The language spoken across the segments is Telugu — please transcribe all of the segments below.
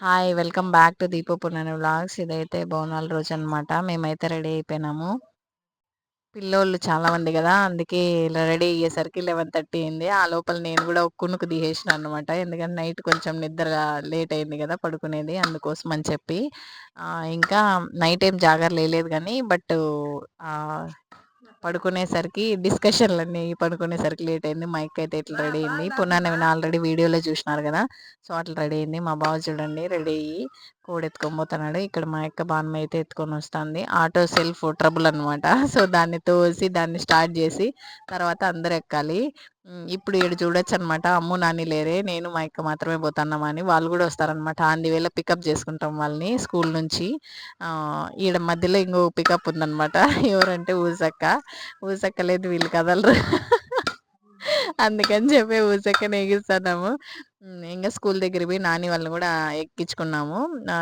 Hi! Welcome back to Deepu Punnena vlogs. ఇదైతే బోనాల రోజనమాట. మేమైతే రెడీ అయిపోయినాము. పిల్లోళ్ళు చాలా మంది గదా! అందుకే ఇలా రెడీ అయ్యేసరికి 11:30 అయింది. ఆ లోపల నేను గూడా ఒక కునుకు తీసేసినా అనమాట. ఎందుకంటే నైట్ కొంచెం నిద్ర లేట్ అయింది గదా! పడుకునేది అందుకోసం అని చెప్పి. ఇంకా నైట్ ఏం జాగారం లేలేదు గానీ ఆహ్, పడుకునేసరికి డిస్కషన్‌లన్నీ పడుకునేసరికి లేట్ అయింది. మా అక్క అయితే ఇట్లా రెడీ అయింది. పున్నానవిన ఆల్రెడీ వీడియోలో చూసినారు గదా! సో, అట్లా రెడీ అయింది. మా బావ చూడండి రెడీ అయ్యి కోడెత్తుకొని పోతున్నాడు. ఇక్కడ మా యొక్క బామ్మ అయితే ఎత్తుకొనొస్తాంది. ఆటో సెల్ఫ్ ట్రబుల్ అనమాట. సో, దాన్ని తోసి, దాన్ని స్టార్ట్ జేసి, తర్వాత అందరూ ఎక్కాలి. ఇప్పుడు ఈడ చూడొచ్చనమాట. అమ్ము, నాని లేరే. నేను, మా అక్క మాత్రమే పోతన్నామని. వాళ్ళు గూడా వస్తారనమాట. ఆన్ ది వేలో పికప్ చేసుకుంటాం వాళ్ళని స్కూల్ నుంచి. ఈడ మధ్యలో ఇంకో పికప్ ఉందనమాట. ఎవరంటే ఊసక్క. ఊసక్క లేదు వీళ్ళు కదలరు. అందుకని చెప్పి ఊసక్కని ఎగిస్తాన్నాము. ఇంగ స్కూల్ దగ్గరికి పోయి నాని వాళ్ళని గూడా ఎక్కించుకున్నాము.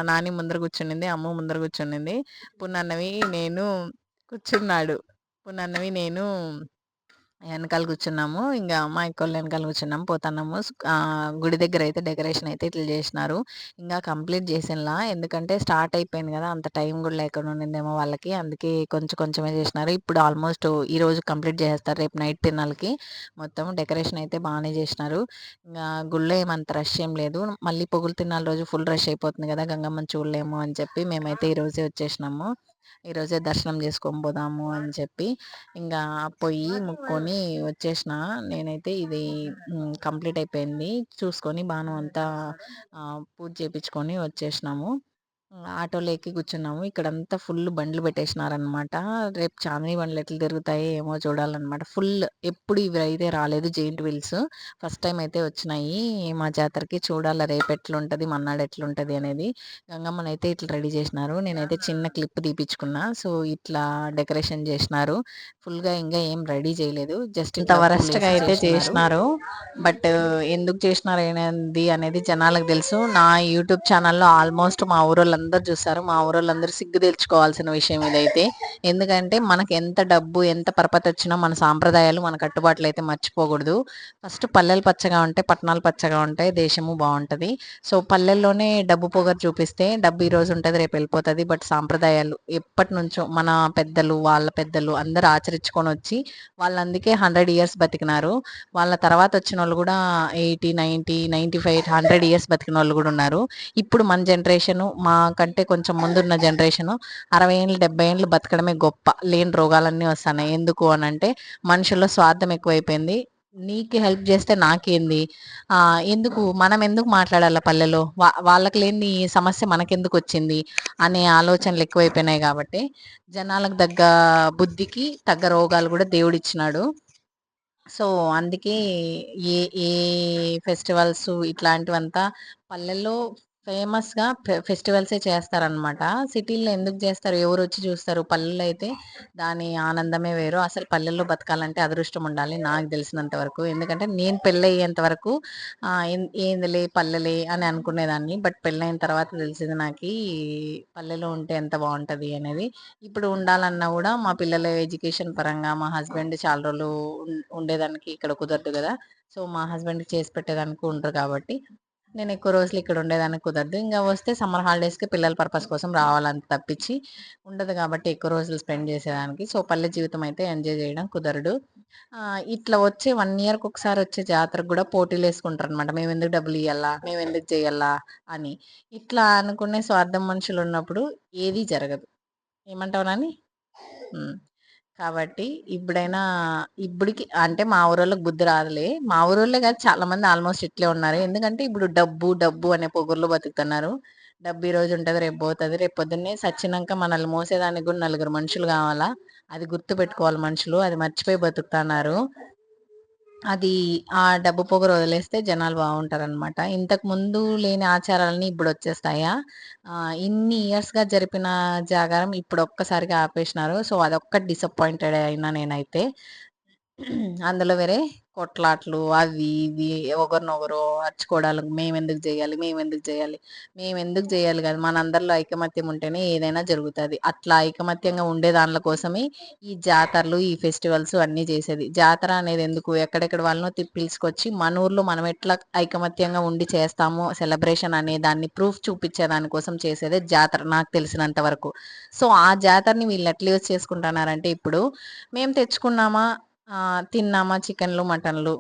నాని ముందర కూర్చునింది. అమ్ము ముందర కూర్చునింది. పున్నన్నవి, నేను కూర్చున్నాడు. పున్నన్నవి, నేను ఎనకాల కూర్చున్నాము. ఇంగ మా అక్కోళ్ళు ఎనకాల కూర్చున్నాము. పోతన్నాము. గుడి దగ్గరైతే డెకరేషన్ అయితే ఇట్లా జేసినారు. ఇంగా కంప్లీట్ జేసినలా. ఎందుకంటే స్టార్ట్ అయిపోయింది గదా! అంత టైం గూడా లేకుండా ఉండిందేమో వాళ్ళకి. అందుకే కొంచెం కొంచెమే జేసినారు. ఇప్పుడు ఆల్మోస్ట్ ఈరోజు కంప్లీట్ జేసేస్తారు. రేపు నైట్ తిన్నలకి. మొత్తం డెకరేషన్ అయితే బానే జేసినారు. ఇంగా గుళ్ళో ఏమంత రష్ ఏం లేదు. మళ్ళీ పొగులు తిరునాళ్ళ రోజు ఫుల్ రష్ అయిపోతుంది గదా! గంగమ్మని చూడలేము అని చెప్పి మేమైతే ఈరోజే వచ్చేసినాము. ఈరోజే దర్శనం జేసుకొని పోదాము అని చెప్పి ఇంగా పొయ్యి ముక్కొని వచ్చేసిన. నేనైతే ఇది కంప్లీట్ అయిపోయింది. చూసుకొని బాను అంతా పూజ చేపించుకొని వచ్చేసినాము. ఆటోలో ఎక్కి కూర్చున్నాము. ఇక్కడంతా ఫుల్ బండ్లు పెట్టేసినారనమాట. రేపు చాందినీ బండ్లు ఎట్లా తిరుగుతాయో ఏమో చూడాలనమాట. ఎప్పుడు ఇవైతే రాలేదు జెయింట్ వీల్స్. ఫస్ట్ టైమ్ అయితే వచ్చినాయి మా జాతరకి. చూడాల రేపు ఎట్లుంటది, మర్నాడు ఎట్లుంటది అనేది. గంగమ్మనైతే ఇట్లా రెడీ చేసినారు. నేనైతే చిన్న క్లిప్ తీపిచ్చుకున్నా. సో, ఇట్లా డెకరేషన్ చేసినారు. ఫుల్‌గా ఇంగా ఏం రెడీ చేయలేదు. జస్ట్ ఇంత వరస్ట్‌గా అయితే చేసినారు. బట్ ఎందుకు చేసినారు ఏంది అనేది జనాలకు తెలుసు. నా యూట్యూబ్ ఛానల్‌లో ఆల్మోస్ట్ మా ఊరోళ్ళందరూ చూస్తారు. మా ఊరోళ్ళందరూ సిగ్గు తెచ్చుకోవాల్సిన విషయం ఇదైతే. ఎందుకంటే మనకు ఎంత డబ్బు, ఎంత పరపతొచ్చినా మన సాంప్రదాయాలు, మన కట్టుబాట్లయితే మర్చిపోకూడదు. ఫస్ట్ పల్లెలు పచ్చగా ఉంటాయి, పట్టణాలు పచ్చగా ఉంటాయి, దేశము బావుంటది. సో, పల్లెల్లోనే డబ్బు పొగరు చూపిస్తే డబ్బు ఈరోజు ఉంటది, రేపు వెళ్ళిపోతది. బట్ సాంప్రదాయాలు ఎప్పటినుంచో మన పెద్దలు, వాళ్ళ పెద్దలు అందరూ ఆచరించుకొనొచ్చి వాళ్ళందుకే 100 ఇయర్స్ బతికినారు. వాళ్ళ తర్వాత వచ్చినోళ్ళు గూడా 80, 90, 95, 100 ఇయర్స్ బతికినోళ్ళు గూడా ఉన్నారు. ఇప్పుడు మన జనరేషను, మాకంటే కొంచెం ముందున్న జనరేషను 60 ఏండ్లు, 70 ఏండ్లు బతకడమే గొప్ప. లేని రోగాలన్నీ వస్తున్నాయి. ఎందుకు అనంటే మనుషుల్లో స్వార్థం ఎక్కువైపోయింది. నీకు హెల్ప్ చేస్తే నాకేంది? ఎందుకు మనం ఎందుకు మాట్లాడాల పల్లెలో? వాళ్ళకి లేని సమస్య మనకెందుకొచ్చింది? అనే ఆలోచనలు ఎక్కువైపోయినాయి గాబట్టి, జనాలకు దగ్గ బుద్ధికి తగ్గ రోగాలు గూడా దేవుడిచ్చినాడు. సో, అందుకే ఏ ఏ ఫెస్టివల్సు ఇట్లాంటివంతా పల్లెల్లో ఫేమస్‌గా ఫెస్టివల్సే చేస్తారనమాట. సిటీల్లో ఎందుకు చేస్తారు? ఎవరొచ్చి చూస్తారు? పల్లెల్లో అయితే దాని ఆనందమే వేరు. అసలు పల్లెల్లో బతకాలంటే అదృష్టం ఉండాలి నాకు తెలిసినంత వరకు. ఎందుకంటే నేను పెళ్ళయ్యేంత వరకు ఏందిలే పల్లెలే అని అనుకునేదాన్ని. బట్ పెళ్ళైన తర్వాత తెలిసింది నాకీ పల్లెలో ఉంటే ఎంత బావుంటది అనేది. ఇప్పుడు ఉండాలన్నా గూడా మా పిల్లల ఎడ్యుకేషన్ పరంగా మా హస్బెండ్ చాలా రోజులు ఉండేదానికి ఇక్కడ కుదరదు గదా! సో, మా హస్బెండ్‌కి చేసి పెట్టేదానికి ఉండరు కాబట్టి, నేను ఎక్కువ రోజులు ఇక్కడ ఉండేదానికి కుదరదు. ఇంగ వస్తే సమ్మర్ హాలిడేస్‌కి పిల్లల పర్పస్ కోసం రావాలంతే తప్పించి, ఉండదు గాబట్టి ఎక్కువ రోజులు స్పెండ్ చేసేదానికి. సో, పల్లె జీవితం అయితే ఎంజాయ్ చేయడం కుదరదు. ఇట్లా వచ్చే 1 ఇయర్‌కి ఒకసారి వచ్చే జాతరకు గూడా పోటీలేసుకుంటారనమాట. మేమెందుకు డబ్బులియ్యాలా? మేమెందుకు జేయాలా? అని. ఇట్లా అనుకునే స్వార్థం మనుషులున్నప్పుడు ఏది జరగదు. ఏమంటావు నాని? హ్మ్. కాబట్టి ఇప్పుడైనా ఇప్పటికి అంటే మా ఊరోళ్ళకి బుద్ధి రాదులే. మా ఊరోళ్ళే కాదు చాలా మంది ఆల్మోస్ట్ ఇట్లే ఉన్నారు. ఎందుకంటే ఇప్పుడు డబ్బు, డబ్బు అనే పొగురులో బతుకుతున్నారు. డబ్బు ఈరోజు ఉంటది, రేపు పోతది. రేపు పొద్దున్నే సచ్చినంక మనల్ని మోసేదానికి కూడా నలుగురు మనుషులు కావాలా? అది గుర్తుపెట్టుకోవాలి మనుషులు. అది మర్చిపోయి బతుకుతన్నారు. అది ఆ డబ్బు పొగరు వదిలేస్తే జనాలు బావుంటారనమాట. ఇంతకు ముందు లేని ఆచారాలన్నీ ఇప్పుడొచ్చేస్తాయా? ఇన్ని ఇయర్స్‌గా జరిపిన జాగారం ఇప్పుడు ఒక్కసారిగా ఆపేసినారు. సో, అదొక్కటి డిసప్పాయింటెడ్ అయినా నేనైతే. అందులో వేరే కొట్లాట్లు అవి ఇవి ఒకరినొకరు అరుచుకోవడాలు మేమెందుకు చేయాలి మేమెందుకు చేయాలి మేమెందుకు చేయాలి కదా మనందరిలో ఐకమత్యం ఉంటేనే ఏదైనా జరుగుతుంది అట్లా ఐకమత్యంగా ఉండే దానిల కోసమే ఈ జాతరలు ఈ ఫెస్టివల్స్ అన్నీ చేసేది జాతర అనేది ఎందుకు ఎక్కడెక్కడ వాళ్ళనో పిలుచుకొచ్చి మన ఊర్లో మనం ఎట్లా ఐకమత్యంగా ఉండి చేస్తామో సెలబ్రేషన్ అనే దాన్ని ప్రూఫ్ చూపించే దానికోసం చేసేదే జాతర నాకు తెలిసినంత వరకు. సో ఆ జాతరని వీళ్ళు ఎట్లా యూజ్ చేసుకుంటున్నారంటే ఇప్పుడు మేము తెచ్చుకున్నామా తిన్నామా చికెన్లు మటన్లు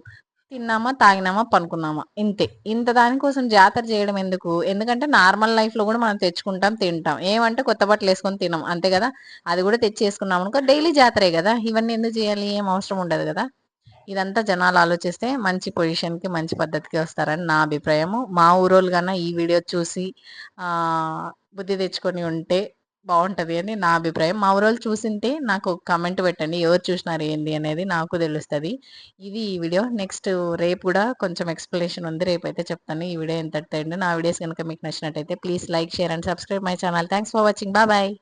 తిన్నామా తాగినామా పనుకున్నామా ఇంతే ఇంత దానికోసం జాతర చేయడం ఎందుకు ఎందుకంటే నార్మల్ లైఫ్ లో కూడా మనం తెచ్చుకుంటాం తింటాం ఏమంటే కొత్త బట్టలు వేసుకొని తినాం అంతే కదా అది కూడా తెచ్చేసుకున్నాం అనుకో డైలీ జాతరే కదా ఇవన్నీ ఎందుకు చేయాలి ఏం అవసరం ఉండదు కదా ఇదంతా జనాలు ఆలోచిస్తే మంచి పొజిషన్ కి మంచి పద్ధతికి వస్తారని నా అభిప్రాయము మా ఊరోళ్ళు కన్నా ఈ వీడియో చూసి ఆ బుద్ధి తెచ్చుకొని ఉంటే బాగుంటది అని నా అభిప్రాయం మా ఊరోళ్ళు చూసింటే నాకు కమెంట్ పెట్టండి ఎవరు చూసినారు ఏంది అనేది నాకు తెలుస్తుంది ఇది ఈ వీడియో నెక్స్ట్ రేపు కూడా కొంచెం ఎక్స్ప్లెనేషన్ ఉంది రేపు అయితే చెప్తాను ఈ వీడియో ఎంత నా వీడియోస్ కనుక మీకు నచ్చినట్టయితే please like share and subscribe my channel thanks for watching bye